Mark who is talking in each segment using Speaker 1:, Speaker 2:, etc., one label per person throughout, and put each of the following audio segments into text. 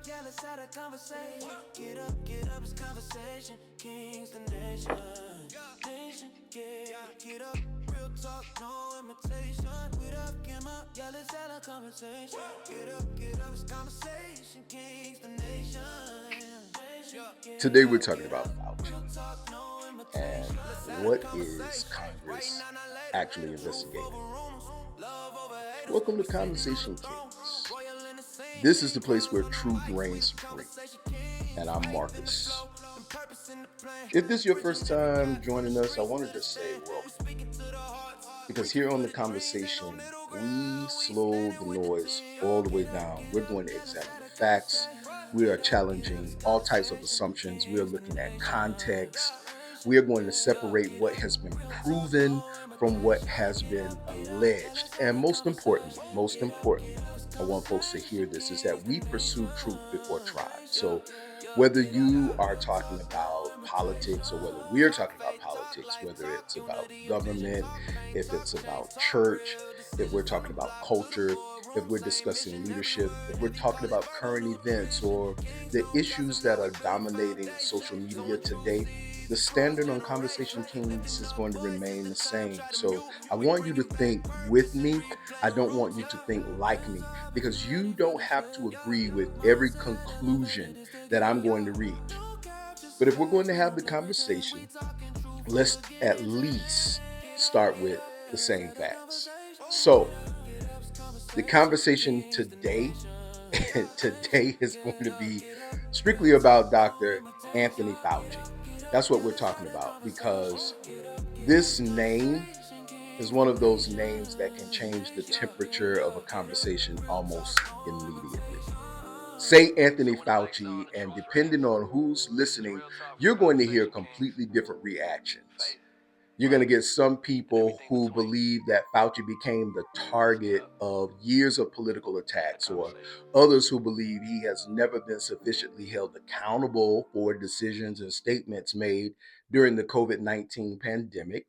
Speaker 1: Yeah, let's have a conversation. Get up, it's conversation. Kings the nation. Nation, get up. Real talk, no imitation. With up, get up, yeah, let's have a conversation. Get up, it's conversation. Kings the nation.
Speaker 2: Today we're talking about Fauci and what is Congress actually investigating. Welcome to Conversation Kings. This is the place where truth reigns supreme, and I'm Marcus. If this is your first time joining us, I wanted to say welcome. Because here on the conversation, we slow the noise all the way down. We're going to examine the facts. We are challenging all types of assumptions. We are looking at context. We are going to separate what has been proven from what has been alleged. And most importantly, I want folks to hear this is that we pursue truth before trial. So whether you are talking about politics or whether we're talking about politics, whether it's about government, if it's about church, if we're talking about culture, if we're discussing leadership, if we're talking about current events or the issues that are dominating social media today, the standard on Conversation Kings is going to remain the same. So I want you to think with me. I don't want you to think like me because you don't have to agree with every conclusion that I'm going to reach. But if we're going to have the conversation, let's at least start with the same facts. So the conversation today is going to be strictly about Dr. Anthony Fauci. That's what we're talking about because this name is one of those names that can change the temperature of a conversation almost immediately. Say Anthony Fauci, and depending on who's listening, you're going to hear completely different reactions. You're going to get some people who believe that Fauci became the target of years of political attacks, or others who believe he has never been sufficiently held accountable for decisions and statements made during the COVID-19 pandemic.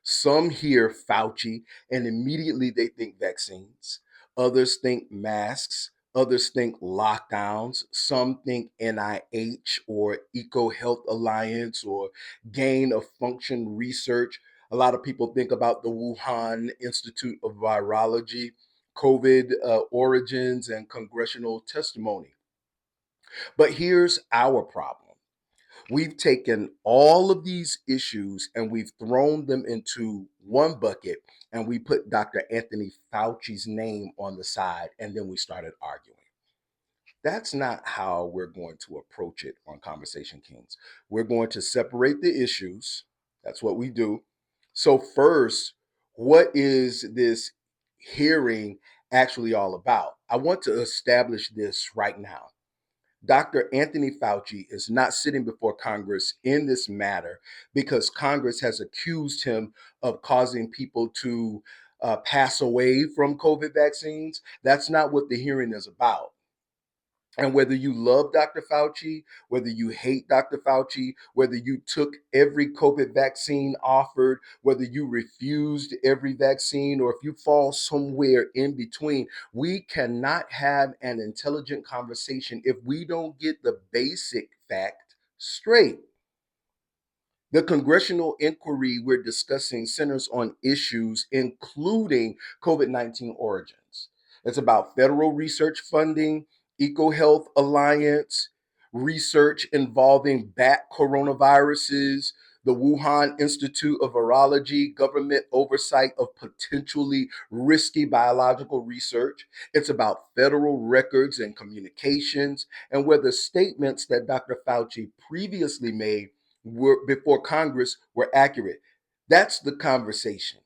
Speaker 2: Some hear Fauci and immediately they think vaccines. Others think masks. Others think lockdowns. Some think NIH or Eco Health Alliance or gain of function research. A lot of people think about the Wuhan Institute of Virology, COVID origins, and congressional testimony. But here's our problem. We've taken all of these issues and we've thrown them into one bucket and we put Dr. Anthony Fauci's name on the side and then we started arguing. That's not how we're going to approach it on Conversation Kings. We're going to separate the issues. That's what we do. So, first, what is this hearing actually all about? I want to establish this right now. Dr. Anthony Fauci is not sitting before Congress in this matter because Congress has accused him of causing people to pass away from COVID vaccines. That's not what the hearing is about. And whether you love Dr. Fauci, whether you hate Dr. Fauci, whether you took every COVID vaccine offered, whether you refused every vaccine, or if you fall somewhere in between, we cannot have an intelligent conversation if we don't get the basic fact straight. The congressional inquiry we're discussing centers on issues including COVID 19 origins. It's about federal research funding, EcoHealth Alliance, research involving bat coronaviruses, the Wuhan Institute of Virology, government oversight of potentially risky biological research. It's about federal records and communications, and whether statements that Dr. Fauci previously made were before Congress were accurate. That's the conversation.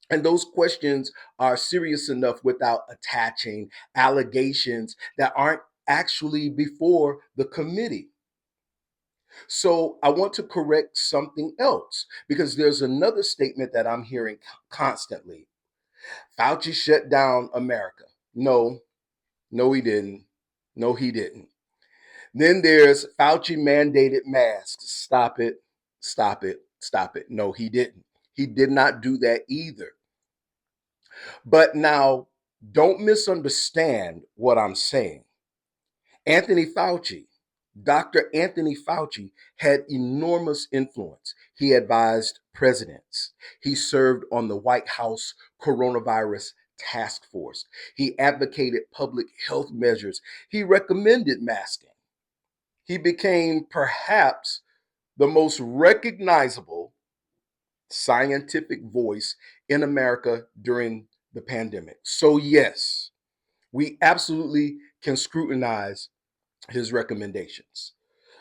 Speaker 2: And those questions are serious enough without attaching allegations that aren't actually before the committee. So I want to correct something else because there's another statement that I'm hearing constantly. Fauci shut down America. No, no, he didn't. No, he didn't. Then there's Fauci mandated masks. Stop it, stop it, stop it. No, he didn't. He did not do that either. But now, don't misunderstand what I'm saying. Anthony Fauci, Dr. Anthony Fauci had enormous influence. He advised presidents. He served on the White House coronavirus task force. He advocated public health measures. He recommended masking. He became perhaps the most recognizable scientific voice in America during the pandemic. So, yes, we absolutely can scrutinize his recommendations.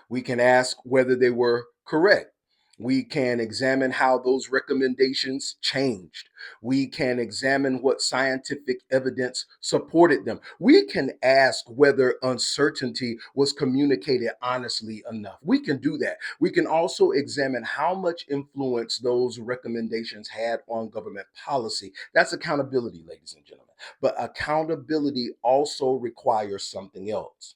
Speaker 2: We can ask whether they were correct. We can examine how those recommendations changed. We can examine what scientific evidence supported them. We can ask whether uncertainty was communicated honestly enough. We can do that. We can also examine how much influence those recommendations had on government policy. That's accountability, ladies and gentlemen. But accountability also requires something else.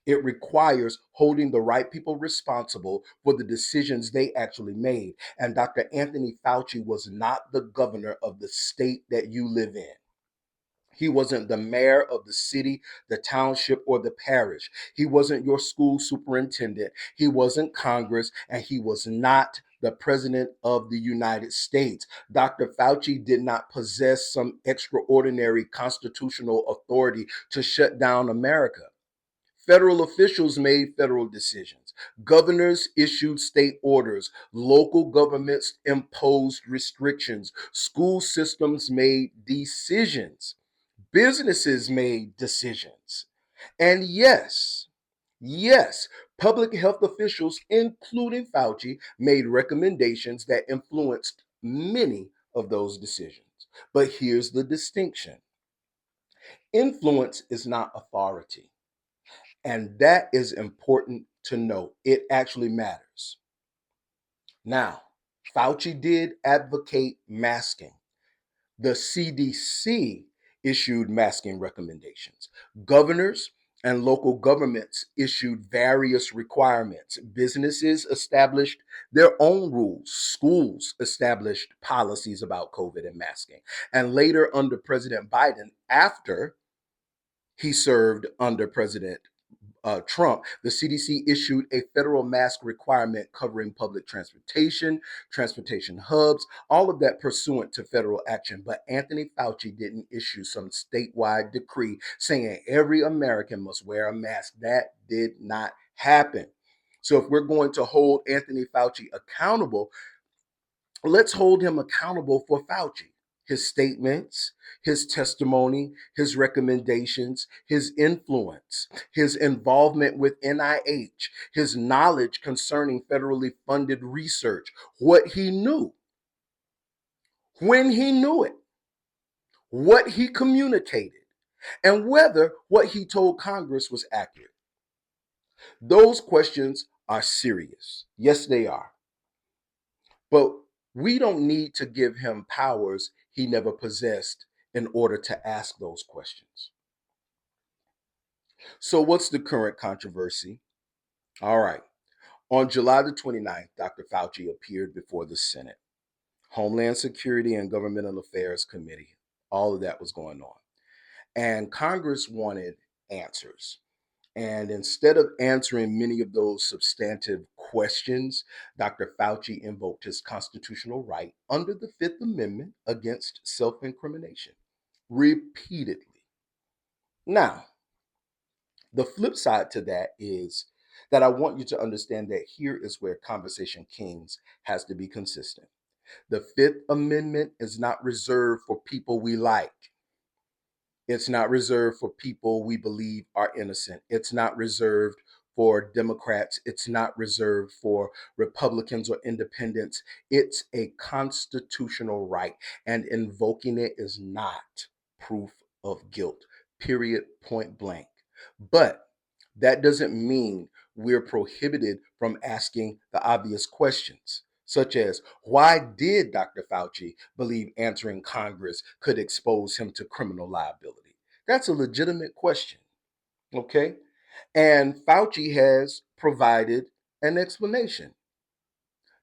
Speaker 2: It requires holding the right people responsible for the decisions they actually made. And Dr. Anthony Fauci was not the governor of the state that you live in. He wasn't the mayor of the city, the township, or the parish. He wasn't your school superintendent. He wasn't Congress, and he was not the president of the United States. Dr. Fauci did not possess some extraordinary constitutional authority to shut down America. Federal officials made federal decisions. Governors issued state orders. Local governments imposed restrictions. School systems made decisions. Businesses made decisions. And yes, public health officials, including Fauci, made recommendations that influenced many of those decisions. But here's the distinction: influence is not authority. And that is important to know. It actually matters. Now, Fauci did advocate masking. The CDC issued masking recommendations. Governors and local governments issued various requirements. Businesses established their own rules. Schools established policies about COVID and masking. And later, under President Biden, after he served under President Trump, the CDC issued a federal mask requirement covering public transportation, transportation hubs, all of that pursuant to federal action. But Anthony Fauci didn't issue some statewide decree saying every American must wear a mask. That did not happen. So if we're going to hold Anthony Fauci accountable, let's hold him accountable for Fauci, his statements, his testimony, his recommendations, his influence, his involvement with NIH, his knowledge concerning federally funded research, what he knew, when he knew it, what he communicated, and whether what he told Congress was accurate. Those questions are serious. Yes, they are. But we don't need to give him powers he never possessed in order to ask those questions. So, what's the current controversy? All right. On July the 29th, Dr. Fauci appeared before the Senate, Homeland Security and Governmental Affairs Committee. All of that was going on. And Congress wanted answers. And instead of answering many of those substantive questions, Dr. Fauci invoked his constitutional right under the Fifth Amendment against self incrimination repeatedly. Now, the flip side to that is that I want you to understand that here is where Conversation Kings has to be consistent. The Fifth Amendment is not reserved for people we like. It's not reserved for people we believe are innocent. It's not reserved for Democrats. It's not reserved for Republicans or independents. It's a constitutional right, and invoking it is not proof of guilt, period, point blank. But that doesn't mean we're prohibited from asking the obvious questions, such as why did Dr. Fauci believe answering Congress could expose him to criminal liability? That's a legitimate question, okay? And Fauci has provided an explanation.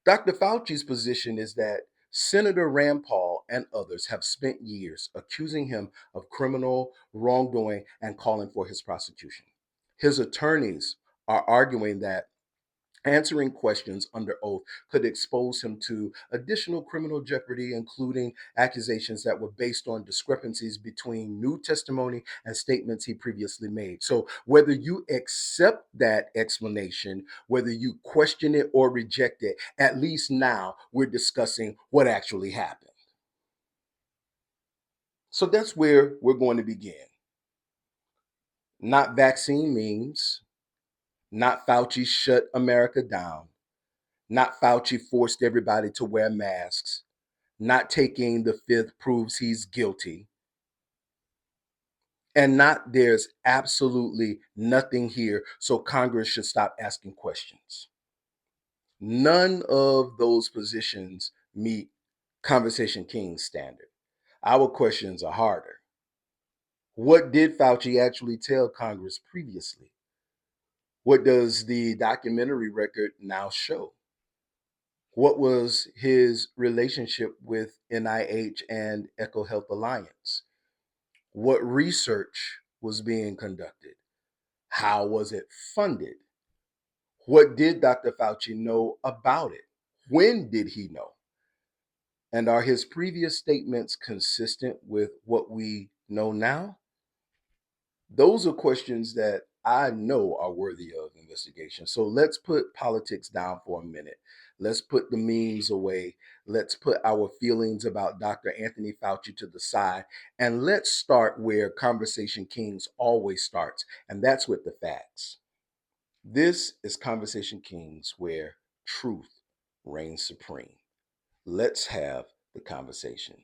Speaker 2: Dr. Fauci's position is that Senator Rand Paul and others have spent years accusing him of criminal wrongdoing and calling for his prosecution. His attorneys are arguing that answering questions under oath could expose him to additional criminal jeopardy, including accusations that were based on discrepancies between new testimony and statements he previously made. So, whether you accept that explanation, whether you question it or reject it, at least now we're discussing what actually happened. So, that's where we're going to begin. Not vaccine memes, not Fauci shut America down, not Fauci forced everybody to wear masks, not taking the fifth proves he's guilty, and not there's absolutely nothing here, so Congress should stop asking questions. None of those positions meet Conversation King's standard. Our questions are harder. What did Fauci actually tell Congress previously? What does the documentary record now show? What was his relationship with NIH and Eco Health Alliance? What research was being conducted? How was it funded? What did Dr. Fauci know about it? When did he know? And are his previous statements consistent with what we know now? Those are questions that I know are worthy of investigation. So let's put politics down for a minute. Let's put the memes away. Let's put our feelings about Dr. Anthony Fauci to the side. And let's start where Conversation Kings always starts, and that's with the facts. This is Conversation Kings, where truth reigns supreme. Let's have the conversation.